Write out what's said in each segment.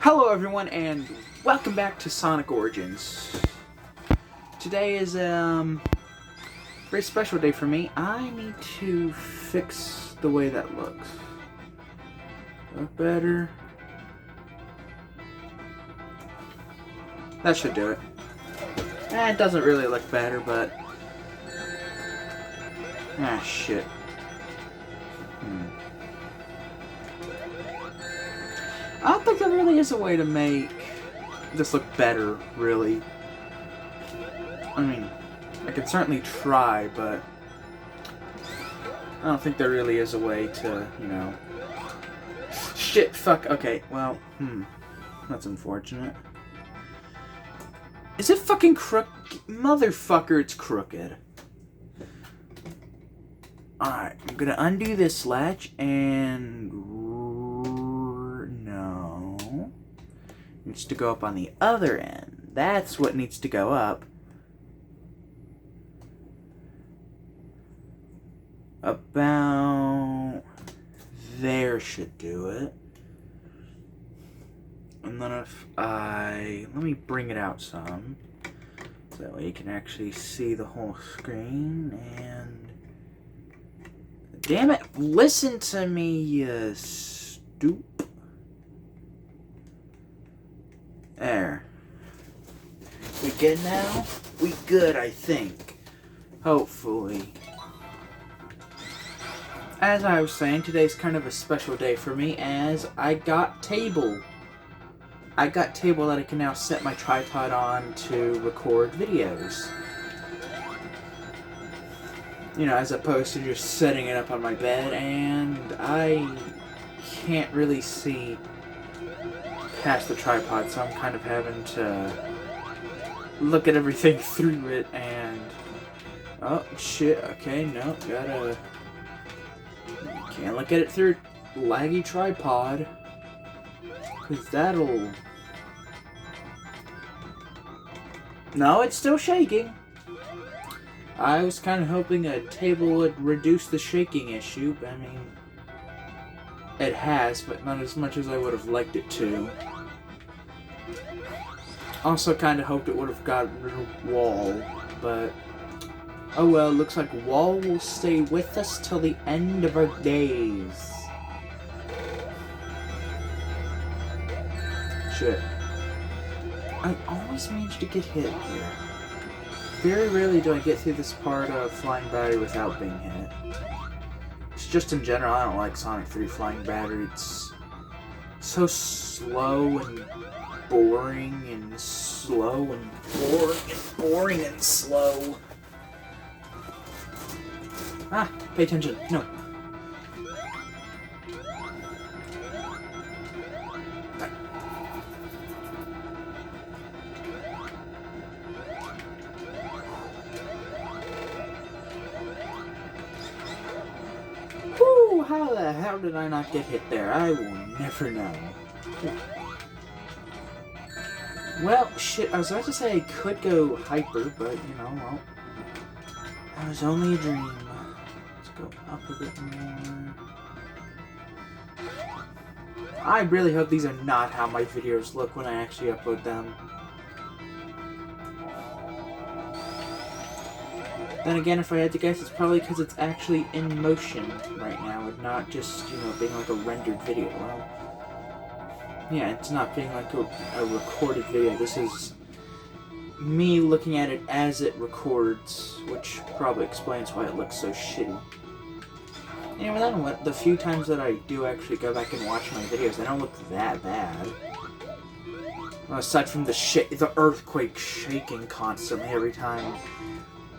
Hello everyone and welcome back to Sonic Origins. Today is a very special day for me. I need to fix the way that looks. Look better. That should do it. It doesn't really look better, but... shit. I don't think there really is a way to make this look better, really. I mean, I can certainly try, but I don't think there really is a way to, you know... Shit, fuck, okay, well, that's unfortunate. Is it fucking Motherfucker, it's crooked. Alright, I'm gonna undo this latch and... No. Needs to go up on the other end. That's what needs to go up. About... there should do it. And then if I... let me bring it out some. So that way you can actually see the whole screen. And... damn it! Listen to me, you stoop. There. We good now? We good, I think. Hopefully. As I was saying, today's kind of a special day for me as I got table. I got table that I can now set my tripod on to record videos. You know, as opposed to just setting it up on my bed, and I can't really see past the tripod, so I'm kind of having to look at everything through it, and... oh, shit, okay, no, gotta... can't look at it through laggy tripod, because that'll... no, it's still shaking. I was kind of hoping a table would reduce the shaking issue, but I mean... it has, but not as much as I would have liked it to. Also kind of hoped it would have gotten rid of Wall, but... oh well, looks like Wall will stay with us till the end of our days. Shit. I always manage to get hit here. Very rarely do I get through this part of Flying Battery without being hit. It's just in general, I don't like Sonic 3 Flying Battery. It's so slow and boring and slow and boring and boring and slow. Ah, pay attention. No. Whew, how the hell did I not get hit there? I will never know. Well, shit, I was about to say I could go hyper, but, you know, well, that was only a dream. Let's go up a bit more. I really hope these are not how my videos look when I actually upload them. Then again, if I had to guess, it's probably because it's actually in motion right now and not just, you know, being like a rendered video. Well, yeah, it's not being like a recorded video. This is me looking at it as it records, which probably explains why it looks so shitty. Anyway, then what? The few times that I do actually go back and watch my videos, they don't look that bad. Well, aside from the earthquake shaking constantly every time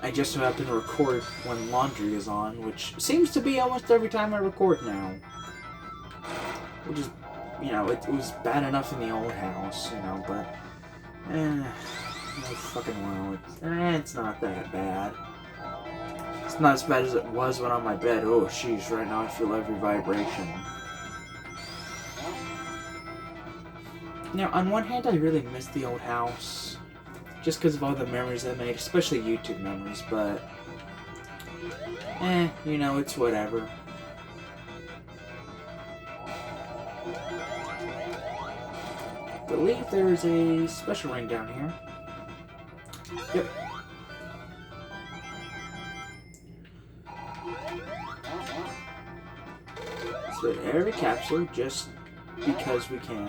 I just so happen to record when laundry is on, which seems to be almost every time I record now. Which is, you know, it was bad enough in the old house, you know, but, no fucking well, it's not that bad. It's not as bad as it was when on my bed. Oh, sheesh, right now I feel every vibration. Now, on one hand, I really miss the old house. Just because of all the memories I made, especially YouTube memories, but... you know, it's whatever. believe there's a special ring down here. Yep. So every capsule, just because we can.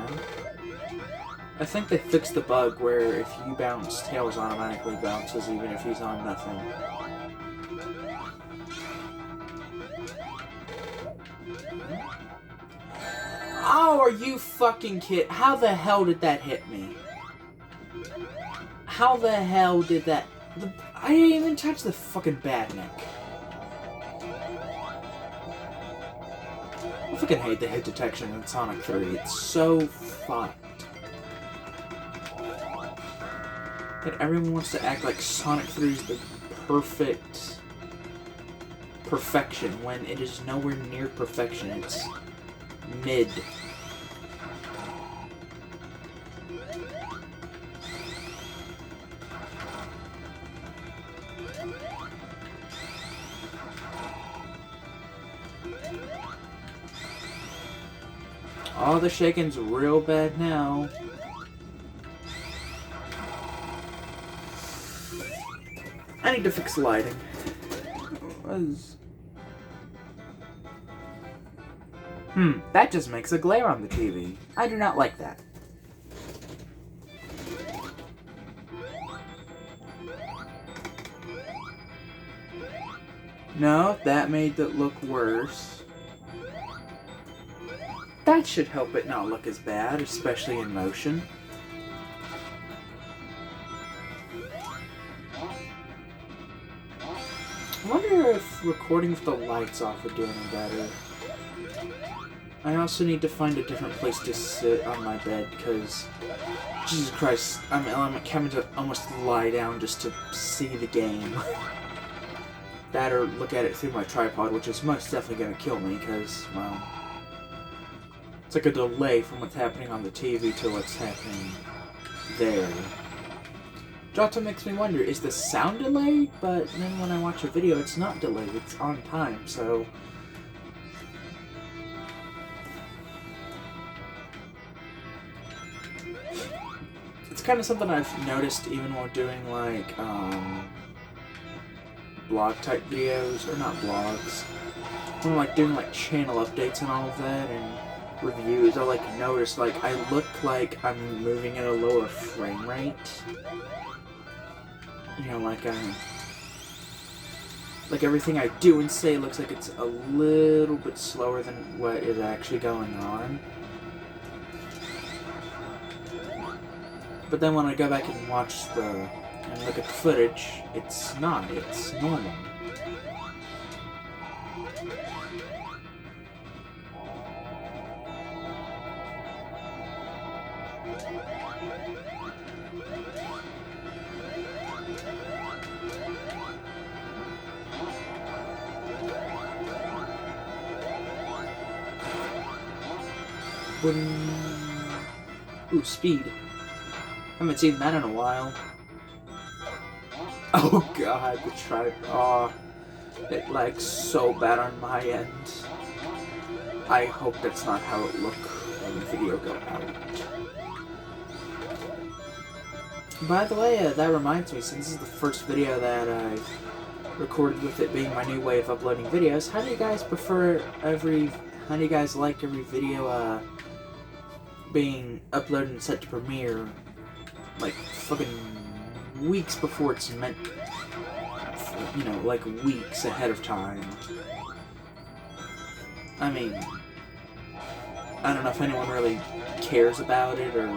I think they fixed the bug where if you bounce, Tails automatically bounces even if he's on nothing. Oh, are you fucking kidding? How the hell did that hit me? How the hell did that... I didn't even touch the fucking Badnik. I fucking hate the hit detection in Sonic 3. It's so fucked. That everyone wants to act like Sonic 3 is the perfection when it is nowhere near perfection. It's mid. Oh, the shaking's real bad now. I need to fix the lighting. That just makes a glare on the TV. I do not like that. No, that made it look worse. That should help it not look as bad, especially in motion. I wonder if recording with the lights off would do any better. I also need to find a different place to sit on my bed, because, Jesus Christ, I'm having to almost lie down just to see the game. That or look at it through my tripod, which is most definitely going to kill me, because, well, it's like a delay from what's happening on the TV to what's happening there. Which also makes me wonder, is the sound delayed? But then when I watch a video, it's not delayed, it's on time, so... It's kind of something I've noticed even while doing, like, blog-type videos, or not blogs. When I'm, like, doing, like, channel updates and all of that, and reviews, I, like, notice, like, I look like I'm moving at a lower frame rate. You know, like everything I do and say looks like it's a little bit slower than what is actually going on. But then when I go back and watch and look at the footage, it's not, it's normal. Ooh, speed. Haven't seen that in a while. Oh god, the tripod. It lags so bad on my end. I hope that's not how it look when the video go out. By the way, that reminds me, since this is the first video that I've recorded with it being my new way of uploading videos, how do you guys like every video, being uploaded and set to premiere, like, fucking weeks before it's meant, you know, like, weeks ahead of time? I mean, I don't know if anyone really cares about it, or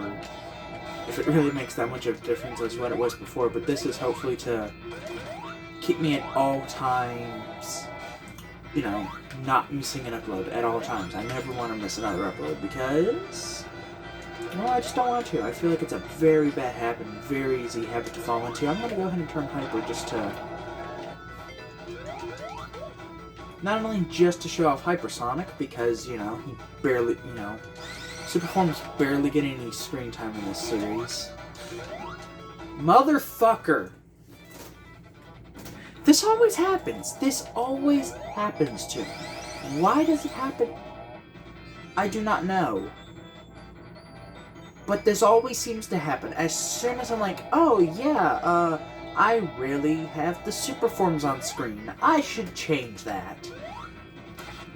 if it really makes that much of a difference as what it was before, but this is hopefully to keep me at all times, you know, not missing an upload at all times. I never want to miss another upload, because... well, I just don't want to. I feel like it's a very bad habit, very easy habit to fall into. I'm going to go ahead and turn Hyper just to... not only just to show off Hypersonic, because, you know, he barely, you know... Superform's barely getting any screen time in this series. Motherfucker! This always happens. This always happens to me. Why does it happen? I do not know. But this always seems to happen. As soon as I'm like, oh yeah, I really have the super forms on screen. I should change that.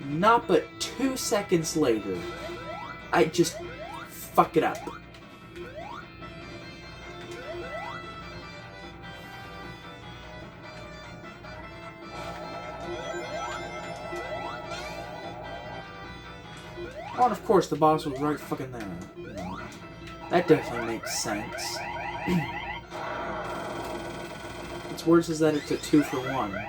Not but 2 seconds later, I just fuck it up. Oh, and of course, the boss was right fucking there. You know, that definitely makes sense. What's worse is that it's a 2-for-1.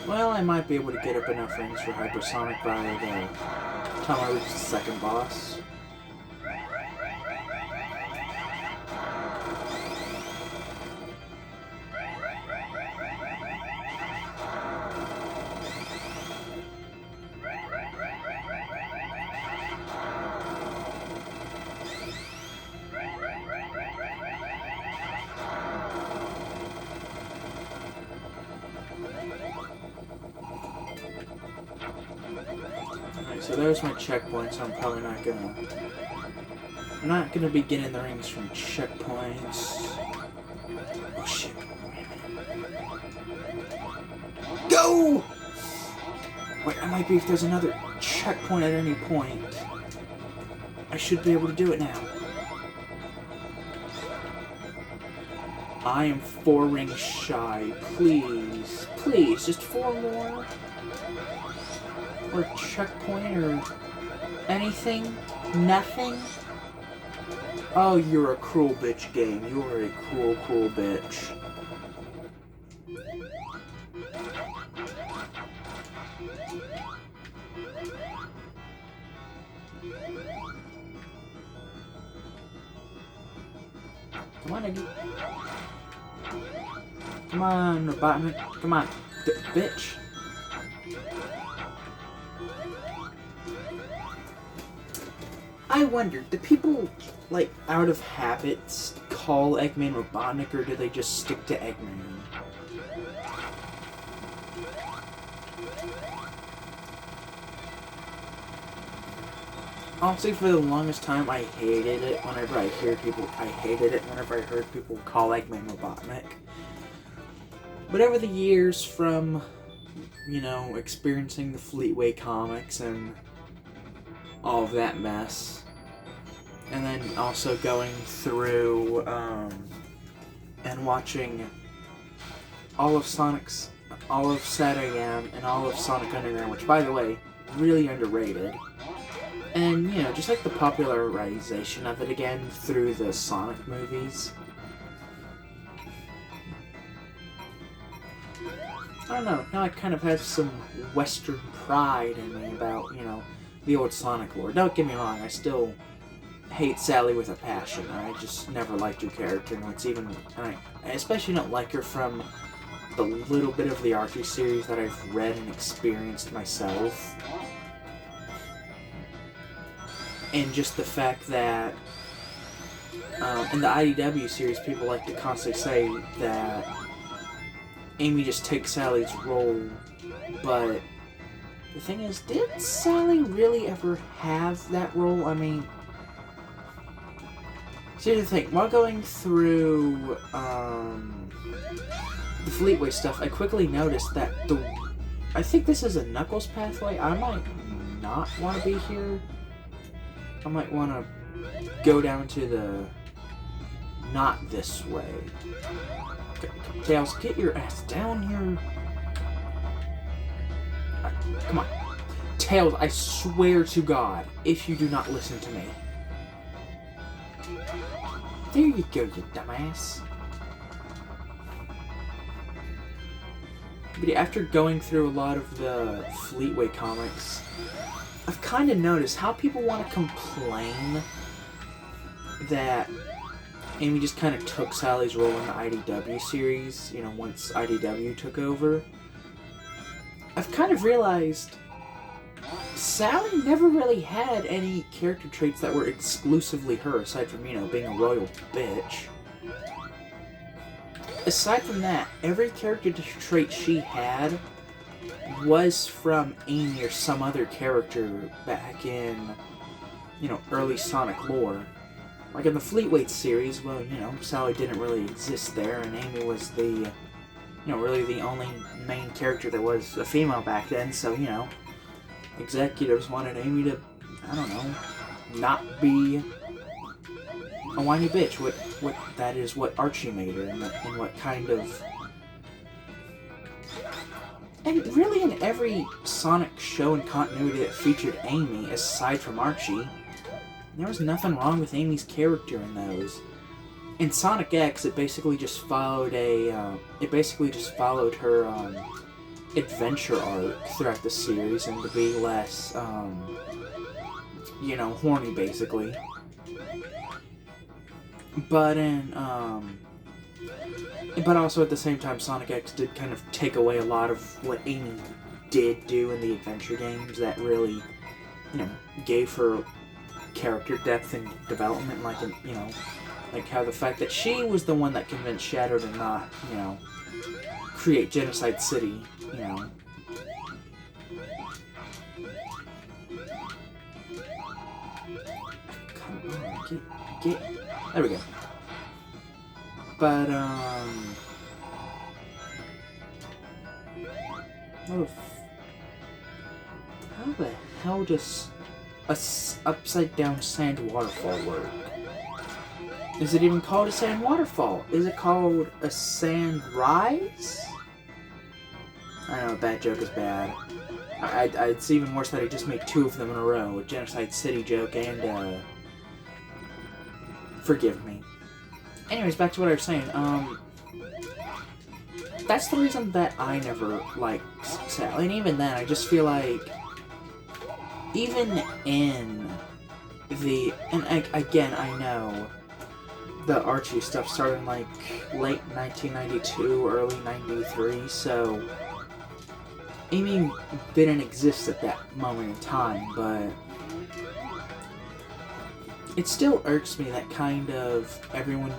Well, I might be able to get up enough rings for Hypersonic by the time I reach the second boss. So there's my checkpoint, so I'm probably not gonna... I'm not gonna be getting the rings from checkpoints. Oh shit. Go! Wait, I might be if there's another checkpoint at any point. I should be able to do it now. I am 4 rings shy. Please. Please, just 4 more. Or a checkpoint or anything? Nothing? Oh, you're a cruel bitch, game. You are a cruel, cruel bitch. Come on, Iggy. Come on, Robotnik. Come on, bitch. I wonder, do people, like, out of habits, call Eggman Robotnik, or do they just stick to Eggman? Honestly, for the longest time, I hated it whenever I heard people call Eggman Robotnik. But over the years, from, you know, experiencing the Fleetway comics and all of that mess, and then also going through and watching all of Sad AM and all of Sonic Underground, which, by the way, really underrated. And, you know, just like the popularization of it again through the Sonic movies. I don't know, now I kind of have some Western pride in me about, you know, the old Sonic lore. Don't get me wrong, I still hate Sally with a passion. I just never liked her character, and it's even... I especially don't like her from the little bit of the Archie series that I've read and experienced myself. And just the fact that in the IDW series, people like to constantly say that Amy just takes Sally's role, but the thing is, did Sally really ever have that role? I mean, see, here's the thing, while going through the Fleetway stuff, I quickly noticed that I think this is a Knuckles pathway. I might not want to be here. I might want to go down to the... not this way. Tails, get your ass down here. Come on. Tails, I swear to God, if you do not listen to me. There you go, you dumbass. But after going through a lot of the Fleetway comics, I've kind of noticed how people want to complain that Amy just kind of took Sally's role in the IDW series, you know, once IDW took over. I've kind of realized Sally never really had any character traits that were exclusively her, aside from, you know, being a royal bitch. Aside from that, every character trait she had was from Amy or some other character back in, early Sonic lore. Like in the Fleetway series, well, Sally didn't really exist there, and Amy was the, really the only main character that was a female back then, so, executives wanted Amy to, I don't know, not be a whiny bitch. What that is what Archie made her, and what kind of... And really in every Sonic show and continuity that featured Amy, aside from Archie, there was nothing wrong with Amy's character in those. In Sonic X, it basically just followed her adventure arc throughout the series, and to be less, horny, basically. But but also at the same time, Sonic X did kind of take away a lot of what Amy did do in the adventure games that really, gave her character depth and development, like how the fact that she was the one that convinced Shadow to not, create Genocide City, Come on, get, there we go. But, how the hell does a upside down sand waterfall work? Is it even called a sand waterfall? Is it called a sand rise? I know, a bad joke is bad. It's even worse that I just made two of them in a row. A Genocide City joke and, forgive me. Anyways, back to what I was saying. That's the reason that I never liked Sally. And even then, I just feel like, even in the... And again, I know the Archie stuff started in, like, late 1992, early 93, so Amy didn't exist at that moment in time, but it still irks me that kind of everyone...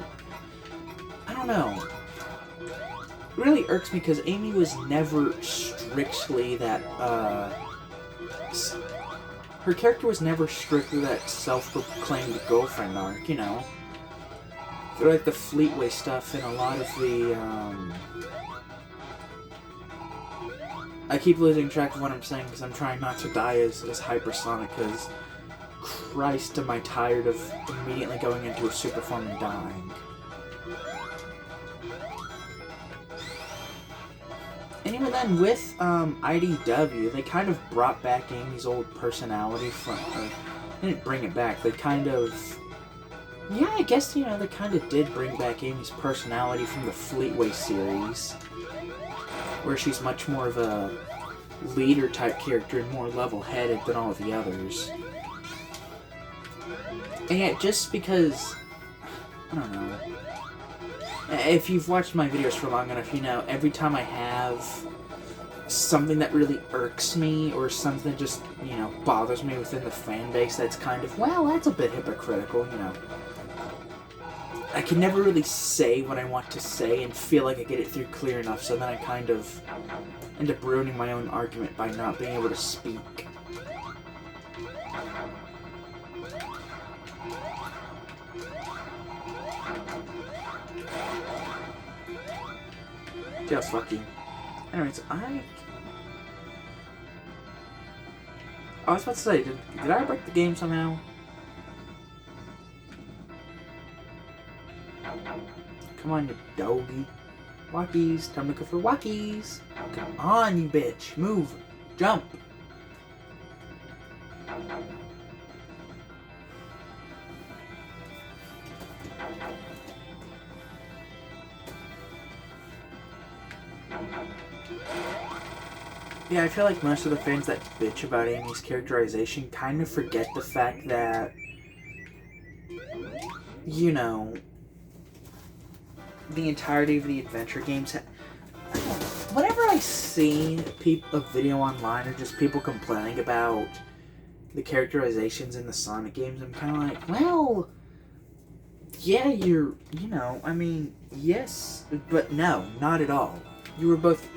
I don't know. It really irks me because Amy was never strictly that, her character was never strictly that self-proclaimed girlfriend arc, Through, like, the Fleetway stuff and a lot of the, I keep losing track of what I'm saying because I'm trying not to die as Hypersonic, because Christ am I tired of immediately going into a super form and dying. And even then, with IDW, they kind of brought back Amy's old personality from... they didn't bring it back, they kind of... Yeah, I guess, they kind of did bring back Amy's personality from the Fleetway series, where she's much more of a leader-type character and more level-headed than all of the others. And yet, just because... I don't know... If you've watched my videos for long enough, every time I have something that really irks me, or something that just, bothers me within the fan base that's kind of, well, that's a bit hypocritical, I can never really say what I want to say and feel like I get it through clear enough, so then I kind of end up ruining my own argument by not being able to speak. Just lucky. Anyways, I was about to say, did I break the game somehow? Come on, you doggy. Walkies, time to go for walkies. Come on, you bitch. Move. Jump. Yeah, I feel like most of the fans that bitch about Amy's characterization kind of forget the fact that, the entirety of the adventure games... Whenever I see a video online or just people complaining about the characterizations in the Sonic games, I'm kind of like, well, yeah, yes, but no, not at all. You were both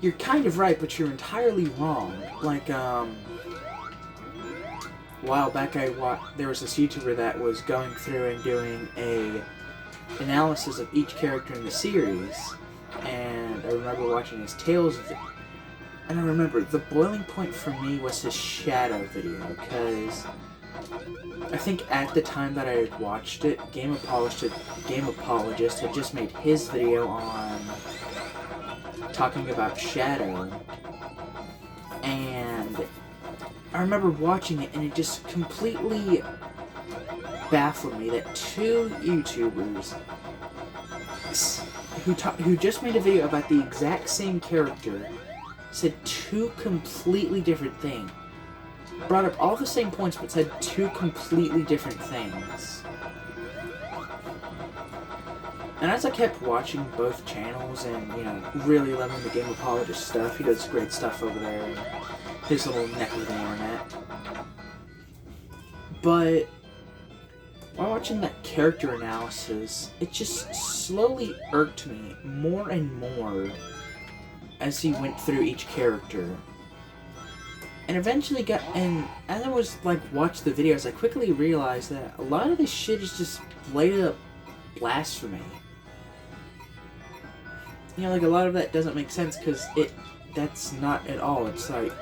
you're kind of right, but you're entirely wrong. Like, a while back there was this YouTuber that was going through and doing a analysis of each character in the series, and I remember watching his Tales of it, and I remember the boiling point for me was his Shadow video, because I think at the time that I had watched it, Game Apologist had just made his video on talking about Shadow, and I remember watching it, and it just completely baffled me that two YouTubers who just made a video about the exact same character said two completely different things. Brought up all the same points, but said two completely different things. And as I kept watching both channels and, you know, really loving the Game Apologist stuff, he does great stuff over there in his little neck of the internet. But while watching that character analysis, it just slowly irked me more and more as he went through each character. And eventually as I was, like, watching the videos, I quickly realized that a lot of this shit is just blatant up blasphemy. You know, like, a lot of that doesn't make sense, because that's not at all. It's like,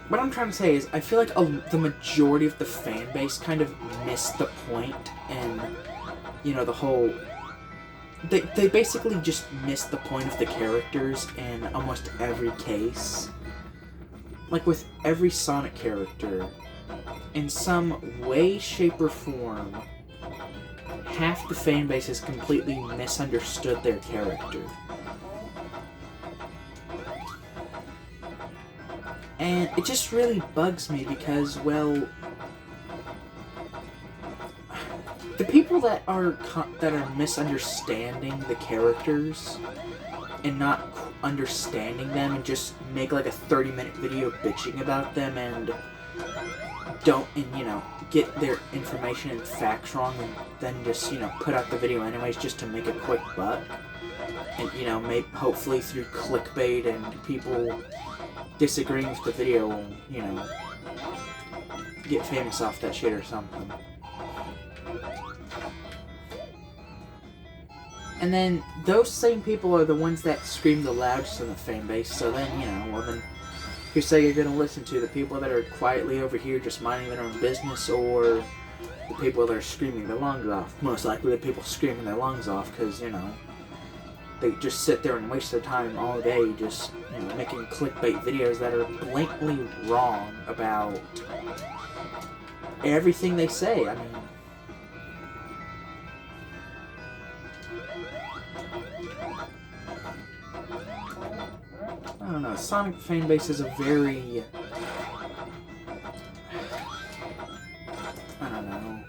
what I'm trying to say is, I feel like the majority of the fan base kind of missed the point, and, you know, the whole... They basically just missed the point of the characters in almost every case. Like, with every Sonic character, in some way, shape, or form, half the fan base has completely misunderstood their character. And it just really bugs me because, well, the people that are misunderstanding the characters and not understanding them and just make like a 30-minute video bitching about them and you know, get their information and facts wrong and then just, you know, put out the video anyways just to make a quick buck. And, you know, hopefully through clickbait and people disagreeing with the video will, you know, get famous off that shit or something. And then those same people are the ones that scream the loudest in the fan base, so then, you know, well then, you say you're gonna listen to the people that are quietly over here just minding their own business, or the people that are screaming their lungs off. Most likely the people screaming their lungs off, because, you know, they just sit there and waste their time all day just, you know, making clickbait videos that are blatantly wrong about everything they say. I mean, I don't know, Sonic fanbase is a very... I don't know.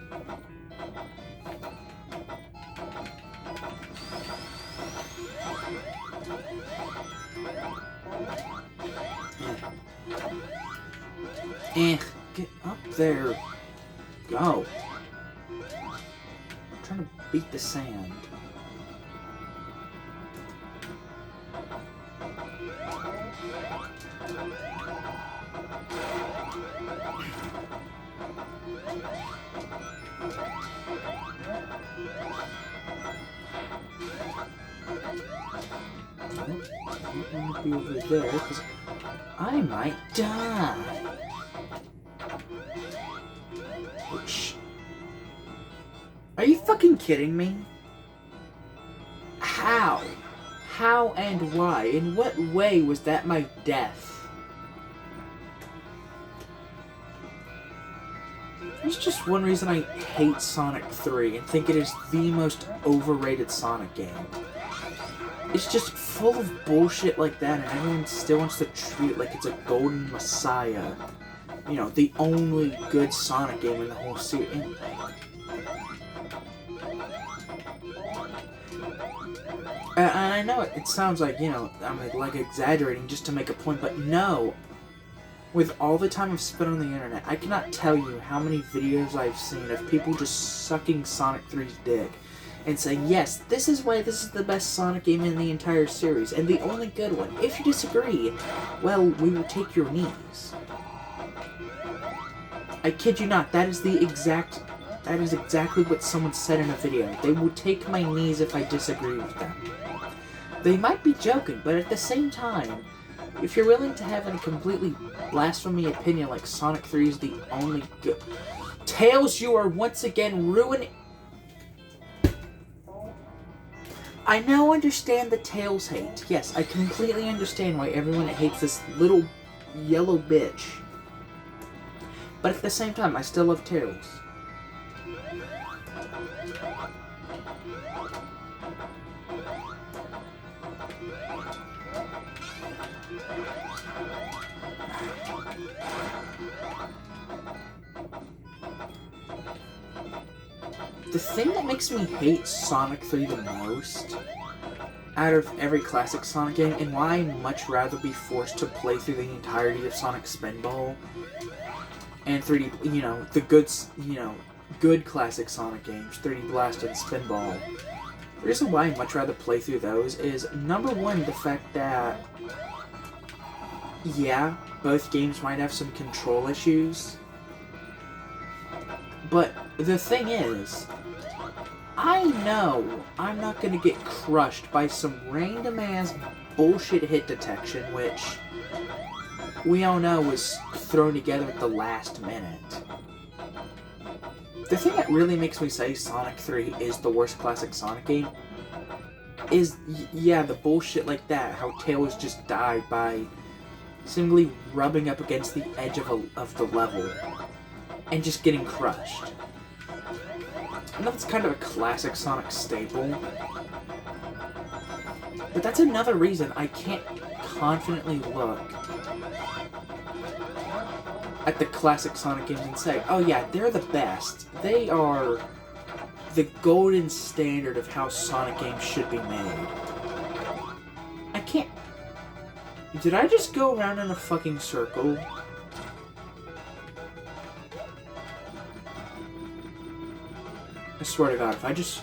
Get up there. Go. I'm trying to beat the sand. I don't want to be over there, because I might die. Which... Are you fucking kidding me? How? How and why? In what way was that my death? There's just one reason I hate Sonic 3 and think it is the most overrated Sonic game. It's just full of bullshit like that, and everyone still wants to treat it like it's a golden messiah. You know, the only good Sonic game in the whole series. And I know it sounds like, you know, I'm like exaggerating just to make a point, but no. With all the time I've spent on the internet, I cannot tell you how many videos I've seen of people just sucking Sonic 3's dick and saying, yes, this is why this is the best Sonic game in the entire series, and the only good one. If you disagree, well, we will take your knees. I kid you not, that is exactly what someone said in a video. They will take my knees if I disagree with them. They might be joking, but at the same time, if you're willing to have a completely blasphemy opinion like Sonic 3 is the only good... Tails, you are once again ruining... I now understand the Tails hate. Yes, I completely understand why everyone hates this little yellow bitch. But at the same time, I still love Tails. The thing that makes me hate Sonic 3 the most, out of every classic Sonic game, and why I'd much rather be forced to play through the entirety of Sonic Spinball, and 3D, you know, the good, you know, good classic Sonic games, 3D Blast and Spinball. The reason why I'd much rather play through those is, number one, the fact that, yeah, both games might have some control issues, but the thing is, I know I'm not gonna get crushed by some random-ass bullshit hit detection, which we all know was thrown together at the last minute. The thing that really makes me say Sonic 3 is the worst classic Sonic game is, yeah, the bullshit like that, how Tails just died by simply rubbing up against the edge of the level and just getting crushed. I know that's kind of a classic Sonic staple, but that's another reason I can't confidently look at the classic Sonic games and say, oh yeah, they're the best. They are the golden standard of how Sonic games should be made. I can't... Did I just go around in a fucking circle? I swear to God, if I just...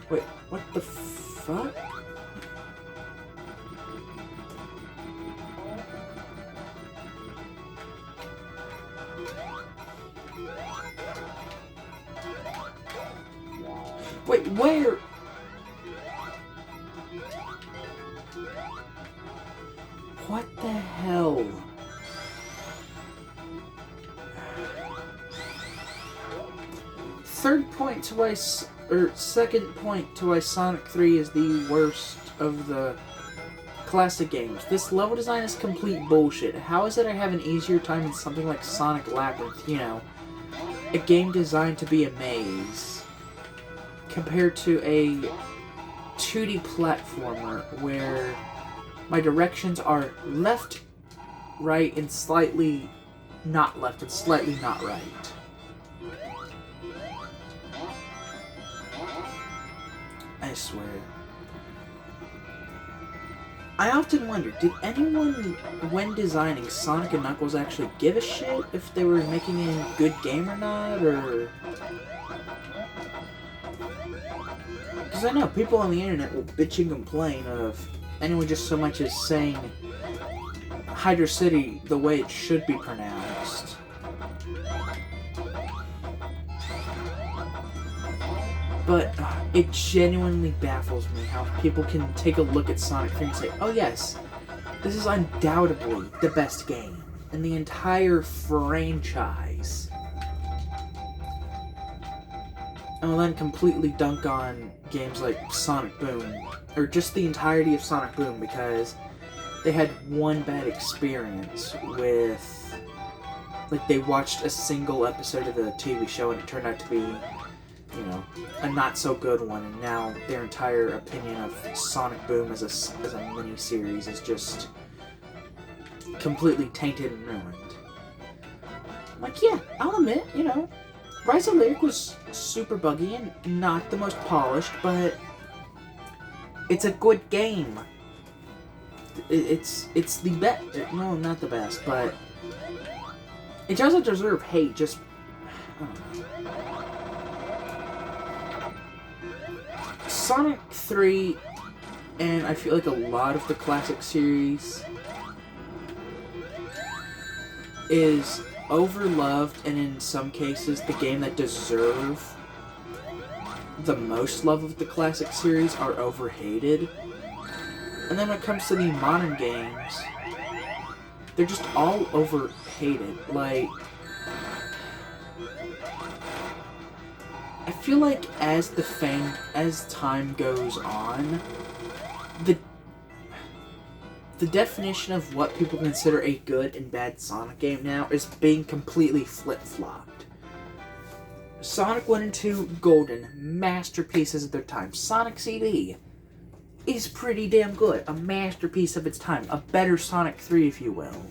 Wait, what the fuck? Wait, where? What the hell? Second point to why Sonic 3 is the worst of the classic games. This level design is complete bullshit. How is it I have an easier time in something like Sonic Labyrinth, you know, a game designed to be a maze, compared to a 2D platformer where my directions are left, right, and slightly not left and slightly not right. I swear. I often wonder, did anyone, when designing Sonic and Knuckles, actually give a shit if they were making a good game or not, or... Because I know people on the internet will bitch and complain of anyone just so much as saying Hydra City the way it should be pronounced. But it genuinely baffles me how people can take a look at Sonic 3 and say, oh yes, this is undoubtedly the best game in the entire franchise. And will then completely dunk on games like Sonic Boom, or just the entirety of Sonic Boom, because they had one bad experience with, like, they watched a single episode of the TV show and it turned out to be, you know, a not-so-good one, and now their entire opinion of Sonic Boom as a mini-series is just completely tainted and ruined. Like, yeah, I'll admit, you know, Rise of Lyric was super buggy and not the most polished, but it's a good game. It's the best. No, not the best, but it doesn't deserve hate. Just, I don't know. Sonic 3, and I feel like a lot of the classic series, is overloved, and in some cases, the game that deserve the most love of the classic series are overhated. And then when it comes to the modern games, they're just all overhated. Like, I feel like as time goes on, the definition of what people consider a good and bad Sonic game now is being completely flip-flopped. Sonic 1 and 2, golden, masterpieces of their time. Sonic CD is pretty damn good. A masterpiece of its time. A better Sonic 3, if you will.